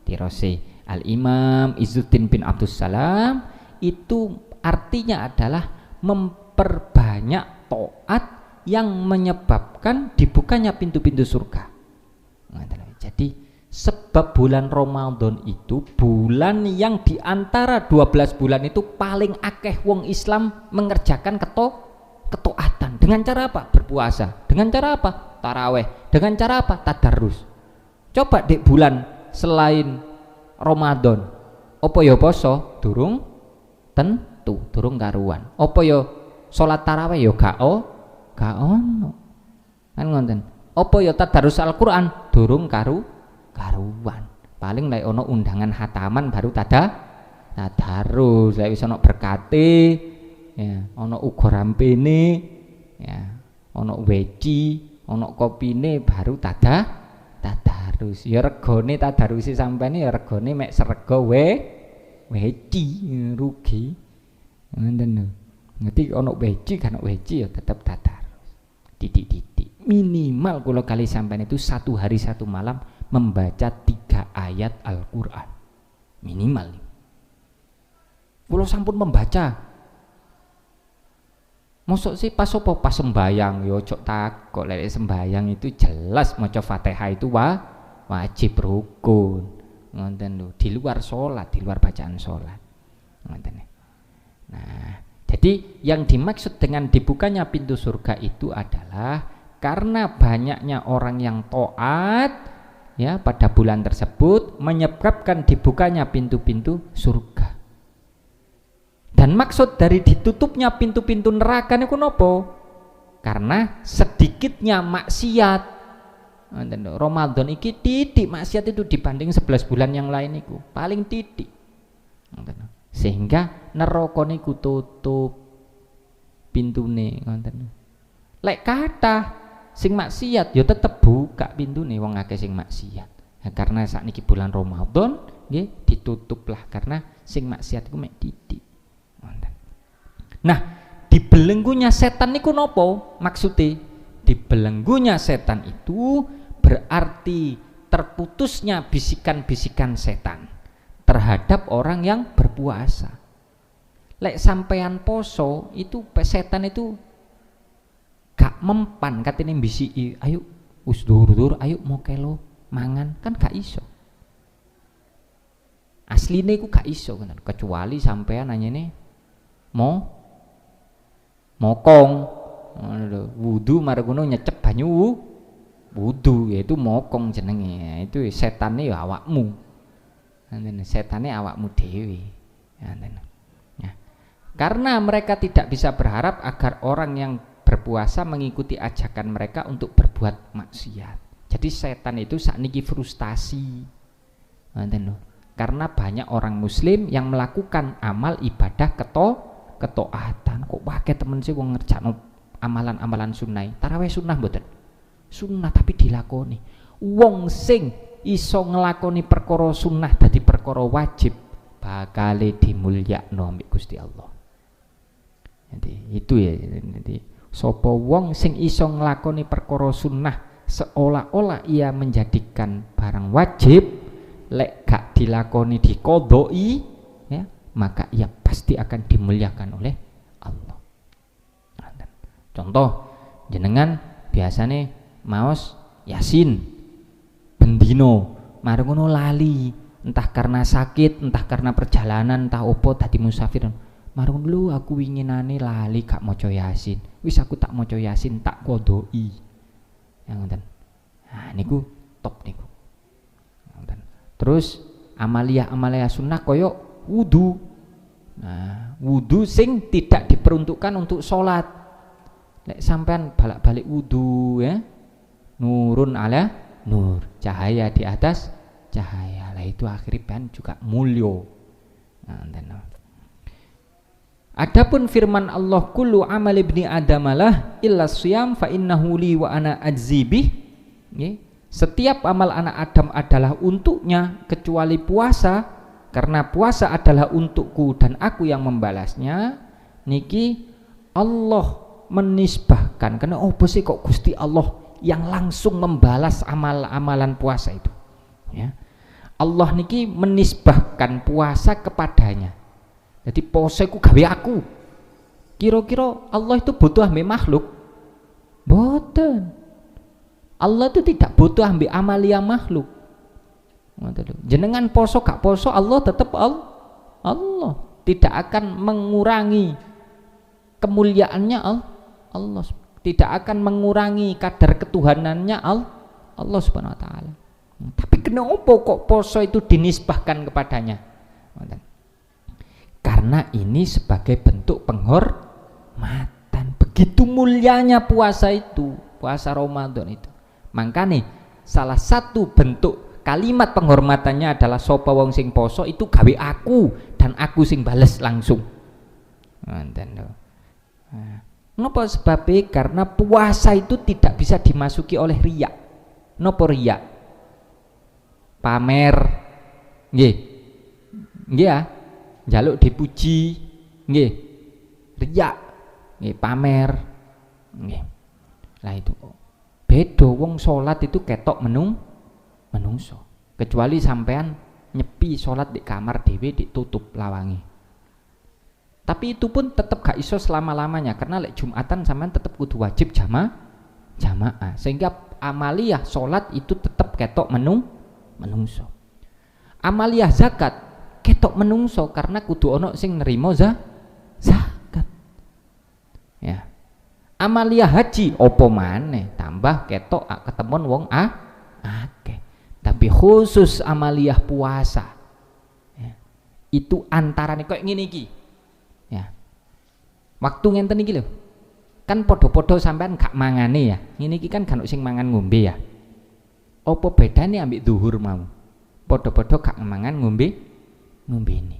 Tirose Al-Imam Izzuddin bin Abdus Salam, itu artinya adalah memperbanyak taat yang menyebabkan dibukanya pintu-pintu surga. Jadi sebab bulan Ramadan itu bulan yang diantara 12 bulan itu paling akeh wong Islam mengerjakan ketaatan. Dengan cara apa? Berpuasa. Dengan cara apa? Taraweh. Dengan cara apa? Tadarrus. Coba di bulan selain Ramadan, opo yo poso? Durung tentu, durung karuan. Opo yo salat tarawih yo gak ono. Kan ngoten. Apa ya tadarus Al-Qur'an durung karuan. Paling lek ono undangan hataman baru tadarus. Lek wis ono berkate ya, ono uga rampene ya, ono weci, ono kopine baru tadarus. Ya regane tadarusi sampeyan ya regane mek srega weci rugi. Ngoten lho. Ngerti ono weci kan weci ya tetep tadarus. Titik-titik. Minimal kalau kali sampean itu 1 hari 1 malam membaca 3 ayat Al-Qur'an. Minimal. Kalau sampun membaca. Mosok sih pas apa pas sembayang yo cok takok lek sembayang itu jelas maca Fatihah itu wajib rukun. Ngoten lho, di luar salat, di luar bacaan salat. Ngoten. Nah, jadi yang dimaksud dengan dibukanya pintu surga itu adalah karena banyaknya orang yang taat ya pada bulan tersebut menyebabkan dibukanya pintu-pintu surga. Dan maksud dari ditutupnya pintu-pintu neraka niku napa? Karena sedikitnya maksiat. Ramadan iki titik maksiat itu dibanding 11 bulan yang lain iku paling titik. Sehingga neraka niku tutup pintune ngoten. Lek kathah sing maksiat ya tetep buka pintune wong akeh sing maksiat. Nah, karena sakniki bulan Ramadan nggih ditutuplah karena sing maksiat iku mek titik. Nah, dibelenggunya setan niku napa maksudnya? Dibelenggunya setan itu berarti terputusnya bisikan-bisikan setan terhadap orang yang berpuasa. Lek sampean poso itu setan itu gak mempan katene bisiki, ayo wis dur-dur, ayo mokelo mangan, kan gak iso. Asline iku gak iso kan, kecuali sampean nanyane mokong. Wudu marang ngono nyecep banyu wudu, yaitu mokong jenenge. Itu setane ya awakmu. Setane awakmu dhewe. Ya. Karena mereka tidak bisa berharap agar orang yang berpuasa mengikuti ajakan mereka untuk berbuat maksiat. Jadi setan itu sakniki frustasi. Karena banyak orang muslim yang melakukan amal ibadah ketaatan. Kok wae temen sih wong ngerjakno amalan-amalan sunnah. Tarawih sunnah mboten? Sunnah tapi dilakoni. Wong sing iso nglakoni perkara sunnah dadi perkara wajib bakale dimulyakno ambek Gusti Allah. Jadi itu ya. Jadi sapa wong sing iso nglakoni perkara sunnah seolah-olah ia menjadikan barang wajib, lek gak dilakoni diqodoi ya, maka ia pasti akan dimuliakan oleh Allah. Contoh jenengan biasane maos Yasin bendino mari ngono lali, entah karena sakit, entah karena perjalanan, entah opo dadi musafir. Marung dulu aku winginane lali gak maca Yasin. Wis aku tak maca Yasin tak kodoi. Ya ngoten. Nah niku top niku. Ngoten. Terus amalia sunnah koyo wudu. Nah, wudu sing tidak diperuntukkan untuk sholat. Lek sampean balik wudu ya. Nurun ala nur, cahaya di atas cahaya. Lah itu akhirnya juga mulio. Nah, adapun firman Allah kullu amal ibni adamalah illa siyam fa innahu li wa ana ajzibih. Setiap amal anak Adam adalah untuknya kecuali puasa, karena puasa adalah untukku dan aku yang membalasnya. Niki Allah menisbahkan, karena oh sih kok Gusti Allah yang langsung membalas amalan puasa itu ya. Allah niki menisbahkan puasa kepadanya. Jadi poseku gawe aku. Kira-kira Allah itu butuh ambil makhluk? Boten. Allah itu tidak butuh ambil amalia makhluk. Jenengan poso gak poso Allah tetap Allah. Tidak akan mengurangi kemuliaannya Allah. Tidak akan mengurangi kadar ketuhanannya Allah Subhanahu wa taala. Tapi kenapa kok poso itu dinisbahkan kepadanya? Karena ini sebagai bentuk penghormatan. Begitu mulianya puasa itu, puasa Ramadan itu. Makanya salah satu bentuk kalimat penghormatannya adalah sapa wong sing poso itu gawe aku dan aku sing bales langsung. Ngoten lho. Napa sebabnya? Karena puasa itu tidak bisa dimasuki oleh riya. Napa riya? Pamer. Nggih. Nggih ya. Njaluk dipuji. Nggih. Riya. Nggih, pamer. Nggih. Lah itu beda wong salat itu ketok menungso. Kecuali sampean nyepi salat di kamar dhewe ditutup lawangi. Tapi itu pun tetap gak iso selama-lamanya karena lek Jumatan sampean tetap kudu wajib jamaah. Sehingga amaliyah salat itu tetap ketok menungso. Amaliyah zakat ketok menungso karena kudu ono sing nerima zakat. Ya. Amaliyah haji opo maneh tambah ketok ketemon wong akeh. Tapi khusus amaliyah puasa ya, itu antarane koyo ngene iki. Ya. Waktu ngenten iki lho. Kan podo-podo sampean gak mangane ya. Ngene iki kan kan sing mangan ngombe ya. Apa bedane ambek zuhur mau? Podo-podo gak mangan ngombe ini.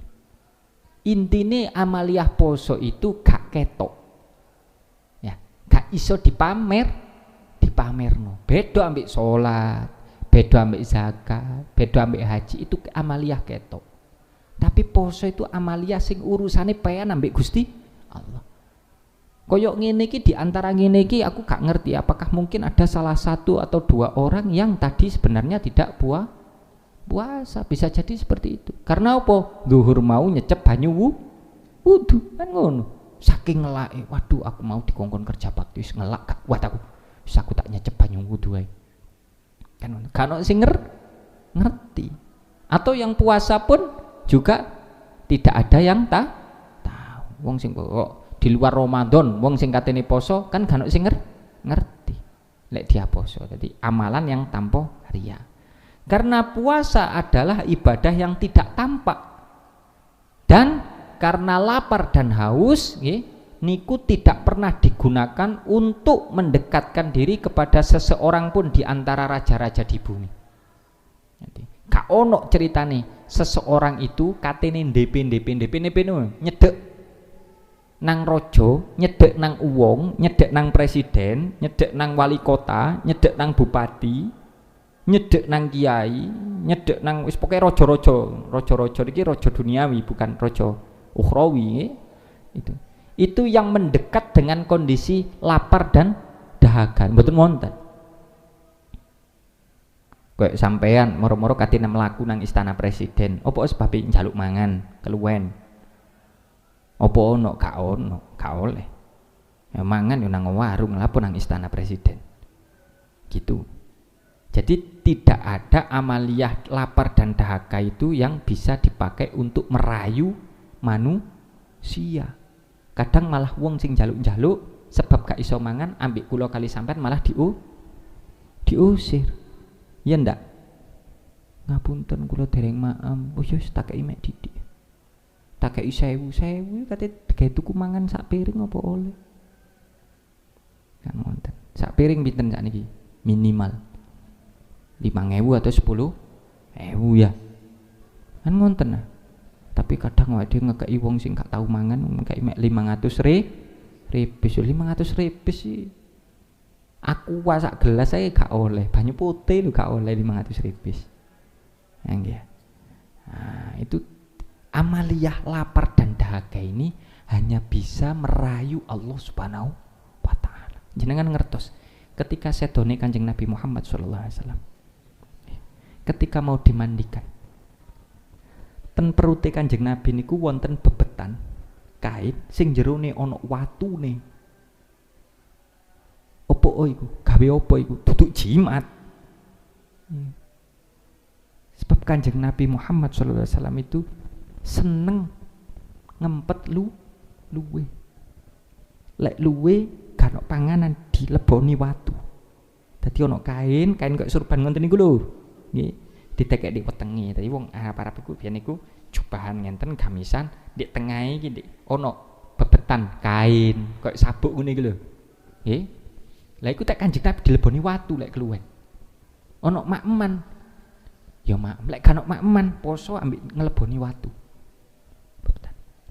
Intine amaliyah poso itu gak ketok. Ya, gak iso dipamerno. Beda ambek salat, beda ambek zakat, beda ambek haji itu amaliyah ketok. Tapi poso itu amaliyah sing urusane pean ambek Gusti Allah. Koyok ngene iki di antara ngene iki aku gak ngerti apakah mungkin ada salah satu atau dua orang yang tadi sebenarnya tidak puasa. Bisa jadi seperti itu. Karena apa? Zuhur mau nyecep banyu wudu kan ngono. Saking ngelake, waduh aku mau dikongkon kerja bakti wis ngelak gak kuat aku. Wis aku tak nyecep banyu wudu ae. Kan ngono. Kan sing ngerti. Atau yang puasa pun juga tidak ada yang tahu. Wong sing kok di luar Ramadan, wong sing katene poso kan gak ono sing ngerti. Lek dia poso. Jadi amalan yang tanpa riya. Karena puasa adalah ibadah yang tidak tampak. Dan karena lapar dan haus, niku tidak pernah digunakan untuk mendekatkan diri kepada seseorang pun di antara raja-raja di bumi. Jadi, gak ono ceritane seseorang itu katene ndp nyedek nang rojo, nyedek nang uwong, nyedek nang presiden, nyedek nang wali kota, nyedek nang bupati, nyedek nang kiai, nyedek nang wis pokoke raja-raja iki raja duniawi bukan raja ukhrawi. Itu yang mendekat dengan kondisi lapar dan dahaga, mboten wonten. Kayak sampean moro-moro katene mlaku nang istana presiden, opo sebabe njaluk mangan, keluwen. Opo ono, gak oleh. Ya mangan yo nang warung lapo nang istana presiden. Gitu. Jadi tidak ada amaliyah lapar dan dahaga itu yang bisa dipakai untuk merayu manusia. Kadang malah wong sing njaluk-njaluk sebab gak iso mangan ambek kula kali sampean malah diusir. Ya ndak? Ngapunten kula dereng maem. Oh wis tak kei mek didik. Tak kei 1000 kate gawe tuku mangan sak piring apa oleh. Kan wonten. Sak piring pinten sakniki? Minimal 5.000 atau 10.000 ya. Kan ngonten nah. Tapi kadang wae ngekeki wong sing gak tau mangan ngekeki mek 500 ribis. 500 ribis sih. Aku sak gelas saya gak oleh, banyu putih lu gak oleh 500 ribis. Ya nggih. Nah, itu amaliyah lapar dan dahaga ini hanya bisa merayu Allah Subhanahu wa taala. Jenengan ngertos ketika sedone Kanjeng Nabi Muhammad sallallahu alaihi wasallam ketika mau dimandikan ten perute Kanjeng Nabi niku wonten bebetan kain sing jerone ana watune. Opo iku? Gawe opo iku? Duduk jimat. Sebab Kanjeng Nabi Muhammad sallallahu alaihi wasallam itu seneng ngempet luwe. Lek luwe gak ono panganan dileboni watu. Dadi ono kain kok surban ngoten niku lho. Nggih, ditekek di wetenge. Dadi wong Arab iku biyen niku jubahan ngenten gamisan di tengahe iki ono bebetan kain kok sabuk ngene iki lho. Nggih. Lah iku tek Kanjeng Nabi dileboni watu lek keluwen. Ono makman. Ya lek kan ono makman poso ambek ngeleboni watu.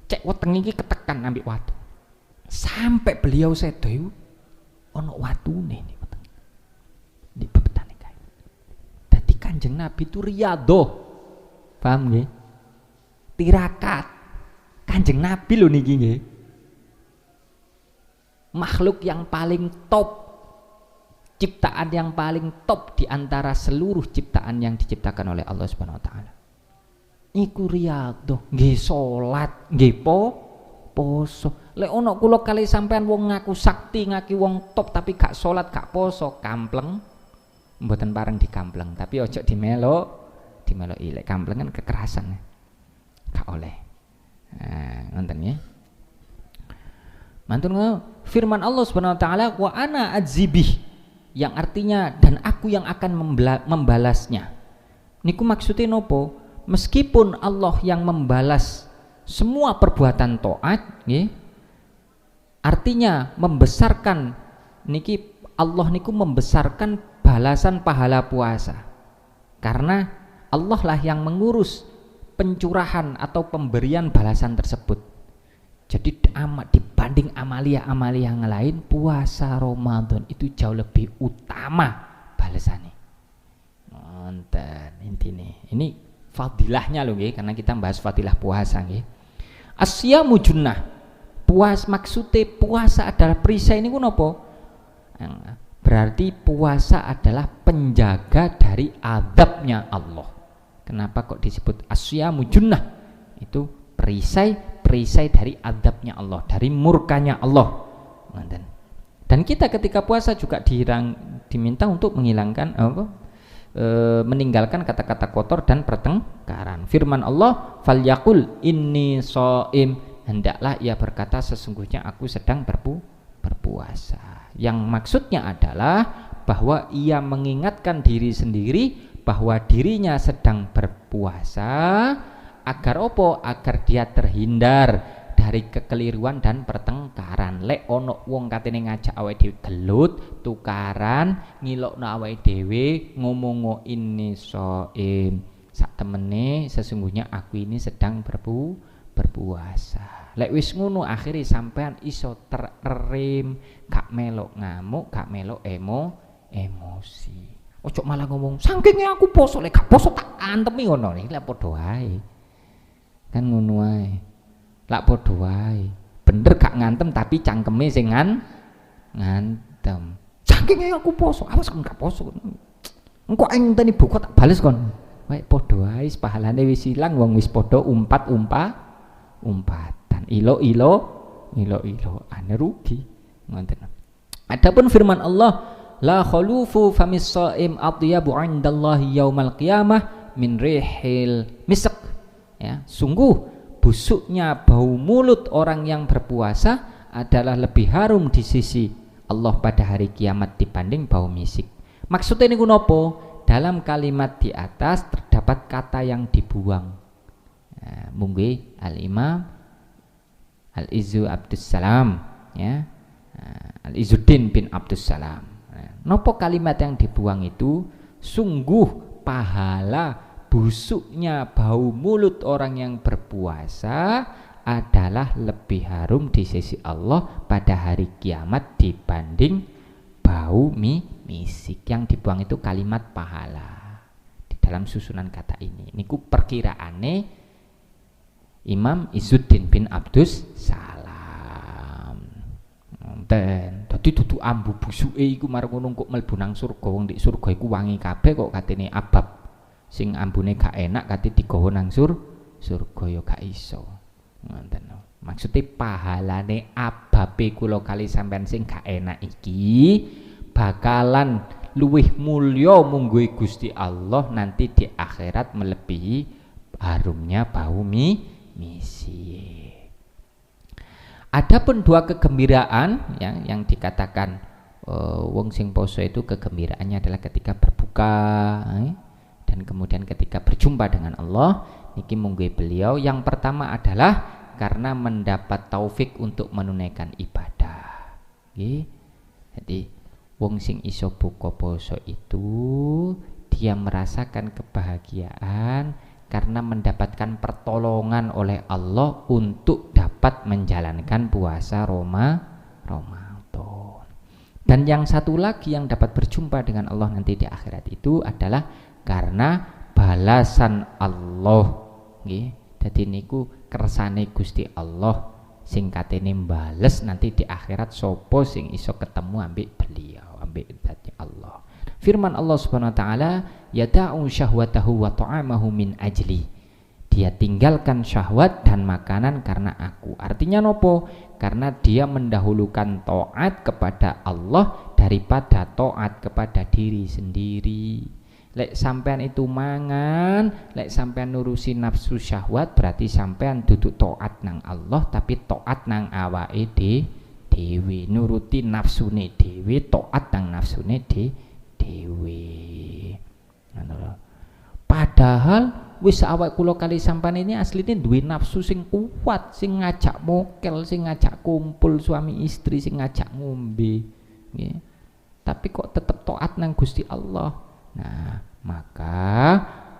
Cek weteng iki ketekan ambek watu. Sampai beliau sedo iku ono watune nih weteng. Di bebetane kae. Dadi Kanjeng Nabi itu riyadhah. Paham nggih? Tirakat. Kanjeng Nabi lho niki nggih. Makhluk yang paling top, ciptaan yang paling top di antara seluruh ciptaan yang diciptakan oleh Allah Subhanahu wa taala. Iku riyadhah, nggih salat, nggih poso. Lek ono kula kali sampean wong ngaku sakti, ngaki wong top tapi gak salat, gak poso, kampleng. Mboten pareng dikampleng, tapi ojo dimeloki lek kampleng kan kekerasan. Gak oleh. Nah, ngoten ya. Mantun firman Allah Subhanahu wa taala wa ana adzibih, yang artinya dan aku yang akan membalasnya. Niku maksudnya nopo? Meskipun Allah yang membalas semua perbuatan taat, nggih. Artinya membesarkan niki Allah niku membesarkan balasan pahala puasa. Karena Allah lah yang mengurus pencurahan atau pemberian balasan tersebut. Jadi amat dibanding amalia-amalia yang lain, puasa Ramadan itu jauh lebih utama balasannya. Nonton intine. Ini fadilahnya loh nggih, karena kita bahas fadilah puasa nggih. Asyamu junnah. Maksudnya puasa adalah perisai ini ku napa? Berarti puasa adalah penjaga dari azabnya Allah. Kenapa kok disebut asyamu junnah? Itu perisai dari azabnya Allah, dari murkanya Allah. Dan kita ketika puasa juga diminta untuk menghilangkan meninggalkan kata-kata kotor dan pertengkaran. Firman Allah, "Falyaqul inni shaim." Hendaklah ia berkata sesungguhnya aku sedang berpuasa. Yang maksudnya adalah bahwa ia mengingatkan diri sendiri bahwa dirinya sedang berpuasa. Agar opo? Agar dia terhindar dari kekeliruan dan pertengkaran. Lek ono wong katene ngajak awake dhewe gelut, tukaran, ngilokno awake dhewe, ngomong ini shaim. Sak temene sesungguhnya aku ini sedang berpuasa. Lek wis ngono akhire sampean iso terrem, gak melok ngamuk, gak melok emosi. Ojo malah ngomong saking aku poso, lek gak poso tak antemi ngono. Iki lek padha wae. Kan ngono wae. Lak padha wae. Bener gak ngantem tapi cangkeme sing ngantem. Saking aku poso, awas kon gak poso. Engko enteni buku tak bales kon. Wae padha wae pahalane wis ilang wong wis padha umpatan. Ilo ane rugi. Ngoten. Adapun firman Allah, la khalufu famis shaim atyabu 'indallahi yaumal qiyamah min rihil misk. Ya, sungguh busuknya bau mulut orang yang berpuasa adalah lebih harum di sisi Allah pada hari kiamat dibanding bau misik. Maksudnya ini kunopo? Dalam kalimat di atas terdapat kata yang dibuang. Mungkin Al-Imam Al-Izzu Abdussalam, ya, Al-Izzuddin bin Abdussalam. Nopo kalimat yang dibuang itu? Sungguh pahala busuknya bau mulut orang yang berpuasa adalah lebih harum di sisi Allah pada hari kiamat dibanding bau misik. Yang dibuang itu kalimat pahala di dalam susunan kata ini. Niku perkiraane Imam Izzuddin bin Abdus Salam. Dadi dudu ambu busuke iku marang ngono kok mlebu nang surga. Wong di surga iku wangi kabeh kok katene abab. Sing ambune gak enak kate digawa nang surga ya gak iso. Ngoten. Maksudnya pahalane ababe kula kali sampean sing gak enak iki bakalan luwih mulya mungguhe Gusti Allah nanti di akhirat melebihi harumnya bau misi. Adapun dua kegembiraan yang dikatakan wong sing poso itu kegembiraannya adalah ketika berbuka dan kemudian ketika berjumpa dengan Allah. Niki mungguhe beliau yang pertama adalah karena mendapat taufik untuk menunaikan ibadah. Jadi wong sing iso buka poso itu dia merasakan kebahagiaan karena mendapatkan pertolongan oleh Allah untuk dapat menjalankan puasa Ramadan. Dan yang satu lagi yang dapat berjumpa dengan Allah nanti di akhirat itu adalah karena balasan Allah. Nggih, dadi niku kersane Gusti Allah sing katene mbales nanti di akhirat sapa sing iso ketemu ambek beliau, ambek zat Allah. Firman Allah Subhanahu wa taala, yada'u syahwatahu wa ta'amahu min ajli. Dia tinggalkan syahwat dan makanan karena aku. Artinya nopo? Karena dia mendahulukan taat kepada Allah daripada taat kepada diri sendiri. Lek sampean itu mangan, lek sampean nurusi nafsu syahwat, berarti sampean duduk taat nang Allah tapi taat nang awake dhewe, nuruti nafsune dhewe, taat nang nafsune dhewe. Padahal wis awak kula kali sampean ini asline duwe nafsu sing kuat, sing ngajak mokel, sing ngajak kumpul suami istri, sing ngajak ngombe, nggih. Tapi kok tetep taat nang Gusti Allah. Nah, maka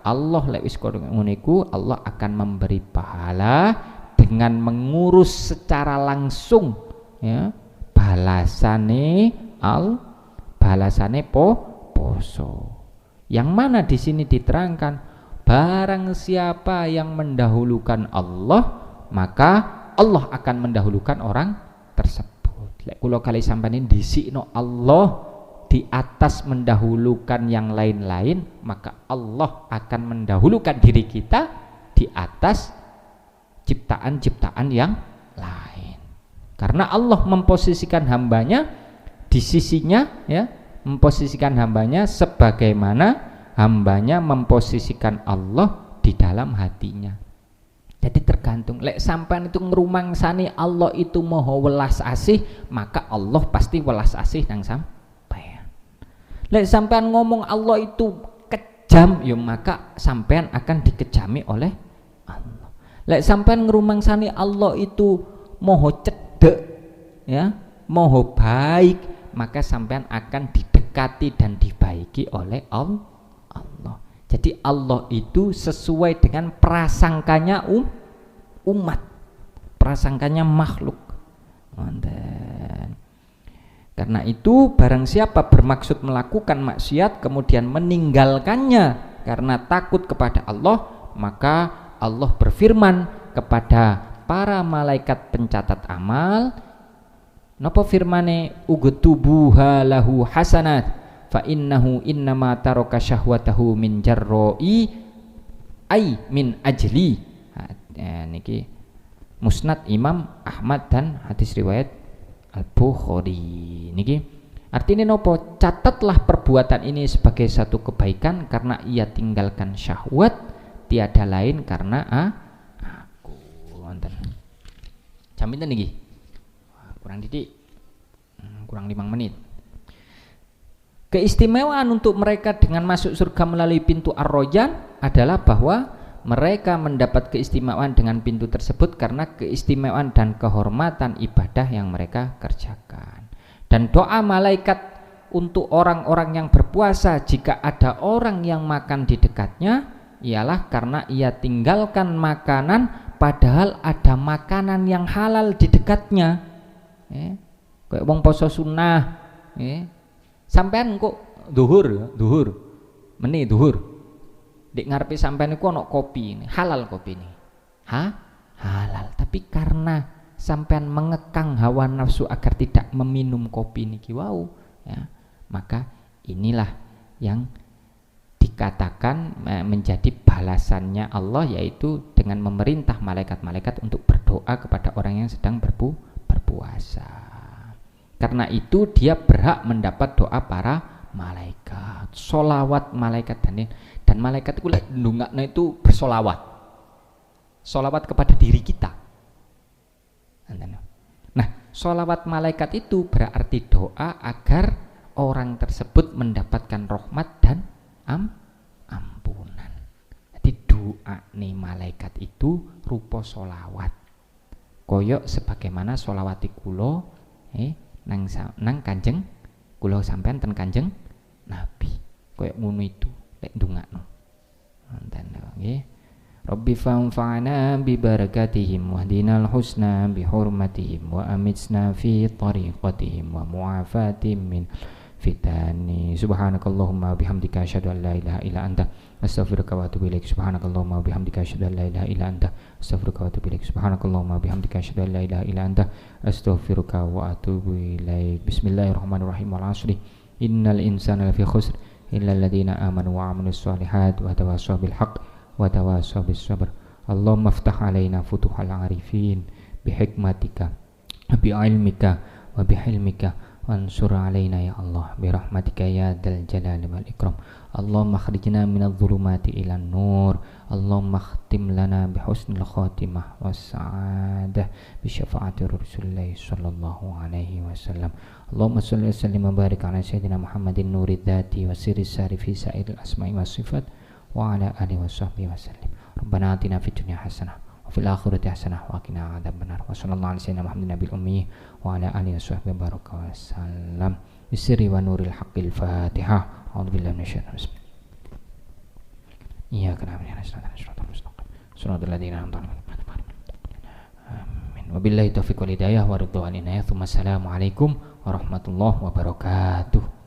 Allah lek wis ngono iku, Allah akan memberi pahala dengan mengurus secara langsung ya balasane poso. Yang mana di sini diterangkan barang siapa yang mendahulukan Allah, maka Allah akan mendahulukan orang tersebut. Lek kula kali sampeyan dhisikno Allah di atas mendahulukan yang lain-lain, maka Allah akan mendahulukan diri kita di atas ciptaan-ciptaan yang lain. Karena Allah memposisikan hambanya di sisinya ya, memposisikan hambanya sebagaimana hambanya memposisikan Allah di dalam hatinya. Jadi tergantung lek sampean itu ngrumangsani Allah itu maha welas asih, maka Allah pasti welas asih nang sampean. Lek sampean ngomong Allah itu kejam, ya maka sampean akan dikejami oleh Allah. Lek sampean ngrumangsani Allah itu maha cedek ya, maha baik, maka sampean akan didekati dan dibaiki oleh Allah. Jadi Allah itu sesuai dengan prasangkanya umat, prasangkanya makhluk. Karena itu barang siapa bermaksud melakukan maksiat kemudian meninggalkannya karena takut kepada Allah, maka Allah berfirman kepada para malaikat pencatat amal, napa firmane, ugtubuha lahu hasanat fa innahu innama taraka syahwatahu min jarroi ai min ajli. Niki Musnad Imam Ahmad dan hadis riwayat Al-Bukhari. Niki artinya nopo? Catatlah perbuatan ini sebagai satu kebaikan karena ia tinggalkan syahwat, tiada lain karena aku. Wonten. Jam pinten niki? Kurang didik. Kurang 5 menit. Keistimewaan untuk mereka dengan masuk surga melalui pintu Ar-Rayyan adalah bahwa mereka mendapat keistimewaan dengan pintu tersebut karena keistimewaan dan kehormatan ibadah yang mereka kerjakan. Dan doa malaikat untuk orang-orang yang berpuasa jika ada orang yang makan di dekatnya ialah karena ia tinggalkan makanan padahal ada makanan yang halal di dekatnya. Kayak wong poso sunnah, sampean kok duhur, meni duhur. Dek ngarepe sampean iku ana kopi ini, halal kopi ini. Halal, tapi karena sampean mengekang hawa nafsu agar tidak meminum kopi niki wau, ya, maka inilah yang dikatakan menjadi balasannya Allah, yaitu dengan memerintah malaikat-malaikat untuk berdoa kepada orang yang sedang berpuasa. Karena itu dia berhak mendapat doa para malaikat, sholawat malaikat dan malaikat itu ndongakno itu bersolawat, solawat kepada diri kita. Nah, solawat malaikat itu berarti doa agar orang tersebut mendapatkan rahmat dan ampunan. Jadi doa nih malaikat itu rupa solawat, koyok sebagaimana solawati kulo nang kanjeng kulo sampean ten kanjeng Nabi, koyok ngono itu. lek ndongakno. Wonten nggih. Rabbi fanfa'na bi barakatihim wahdinal husna bi hurmatihim wa amitsna fi tariqatihim wa mu'afatihim min fitani. Subhanakallahumma bihamdika asyhadu an la ilaha illa anta astaghfiruka wa atubu ilaik. Subhanakallahumma bihamdika asyhadu an la ilaha illa anta astaghfiruka wa atubu ilaik. Subhanakallahumma bihamdika asyhadu an la ilaha illa anta astaghfiruka wa atubu ilaik. Bismillahirrahmanirrahim. Wal 'ashri innal insana lafi khusr illa alladziina aamanu wa 'amilus shalihaati wa tawassaw bil haqq wa tawassaw bis sabr. Allahumma iftah 'alaina futuhal 'arifin bi hikmatika bi 'ilmika wa bi hilmika wansur 'alaina ya Allah bi rahmatika ya dzal jalali wal ikram. Allahumma akhrijna minadh dhulumati ilan nur. Allahumma khtim lana bi husnil khatimah was sa'adah bi syafaati Rasulillah sallallahu alaihi wasallam. Allahumma shalli wa sallim wa barik ala sayyidina Muhammadin nurid dzati wa sirri sari fi sa'iril asma'i was sifat wa ala alihi washabbihi wasallim. Rabbana atina fid dunya hasanah wa fil akhirati hasanah wa qina adzabannar. Wa sallallahu alaihi wasallam Muhammadin nabiyil ummi wa ala alihi washabbihi baraka wasallam. Bisri wa nuril haqqil Fatihah. A'udzubillahi minasyaitonir rajim. Iyyaka na'budu wa iyyaka nasta'in. Shiratal ladzina an'amta 'alaihim. Amin. Wabillahi taufiq wal hidayah wa ridwan inayah. Assalamualaikum warahmatullahi wabarakatuh.